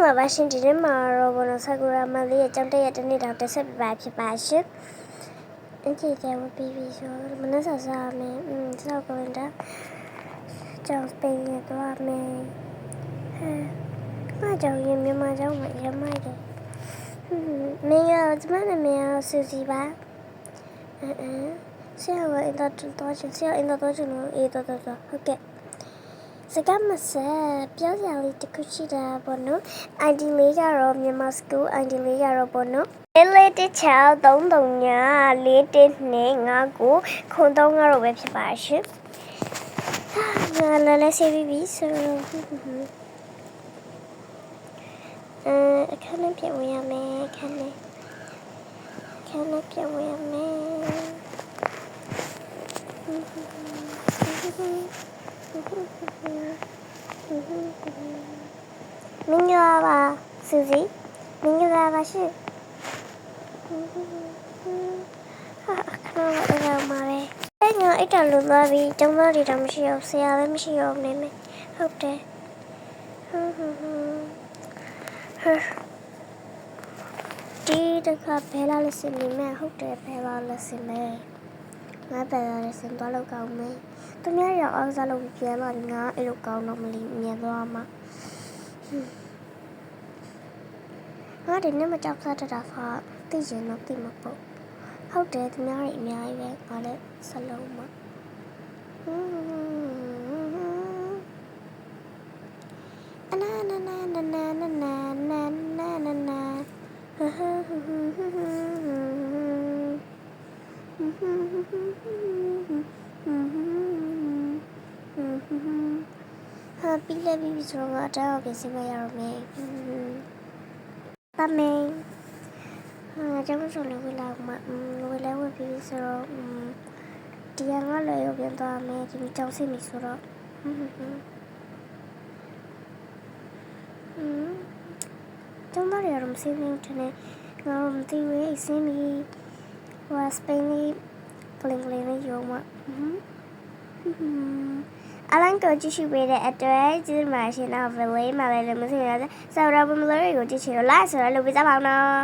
မှာပါရှင်ဒီနေ့မှာတော့ဘောနော်ဆာကူရာမလေးရဲ့ကြောင့်တရက်တနေ့တောင်တက်ဆက်ပြပါဖြစ်ပါရှင်အကြည့်တယ်ဝပြီးပြီဆိုမနက်စာစားမယ်စောက်ကုန်တာကြောင်စပိန်ရတော့မယ်ဟဲ့ကြောင်ရင်မြန်မာကြောင်မှာရမိုက်တယ်မင်းရောဒီမှာမင်းရောစူစီပါဆရာကအင်တာတော့ချင်ဆရာအင်တာတော့ချင်လို့အေးတော့ဟုတ်ကဲ့စကားမဆက်ပြောစရာလေးတစ်ခုရှိတာပေါ့နော် ID လေးကတော့မြန်မာ school ID လေးကတော့ပေါ့နော်လေးတစ်ချောင်း33ည4တစ်နဲ့9ကိုခုံ3ကတော့ပဲဖြစ်ပါရှင်ငါလည်းဆေးပြီးပြီဆိုအခန်းနဲ့ပြန်ဝင်ရမယ်အခန်းနဲ့ပြန်ဝင်ရမယ်မင်္ဂလာပါစူစီမင်္ဂလာပါရှင်ခဏတော့မှာပဲအဲ့ငါအိတ်တလုံးသွားပြီးကျောင်းသားတွေတော့မရှိအောင်ဆရာလည်းမရှိအောင်နေမယ်ဟုတ်တယ်ဒီတခါဘယ်လာလက်စင်နေမယ်ဟုတ်တယ်ဘယ်လာလက်စင်လဲငါဘယ်လာလက်စင်သွားလောက်ကောင်းမယ်သူများရောအောင်စားလို့ပြန်လာငါအဲ့လိုကောင်းတော့မလီမြင်သွားမှာငါဒီနေ့မကြောက်စားတတာဖာသိရင်တော့သိမှာပေါ့ဟုတ်တယ်သူများတွေအများကြီးပဲငါလည်းစလုံးမှာအနာနာနာနာနာနာနာနာနာနာဟာပြီးလည်းပြီးဆိုတော့တော့ပြင်ဆင်မရတော့မယ်ပါမယ်ကျောင်းဆိုလည်းဝေးလာမှာဝေးလဲဝေးပြီးဆိုတော့ဒီကငါလည်းရုပ်ပြန်သွားမယ်ဒီကျောင်းစီမီဆိုတော့ကျောင်းသားတွေကတော့မစီးဘူးတဲ့ငါတို့မသိဘူးအစင်းမီဟိုစပိန်လေးကလင်းလေးရုံမှာအလန်ကိုကြည့်ရှုပေးတဲ့အတွက်ကျေးဇူးတင်ပါတယ်ရှင်နောက်ဗီဒီယိုမှာလည်းမသိရသေးဆော်ရဘမလို့ကိုကြည့်ချင်လို့ like ဆိုတော့လုပ်ပေးကြပါဦးနော်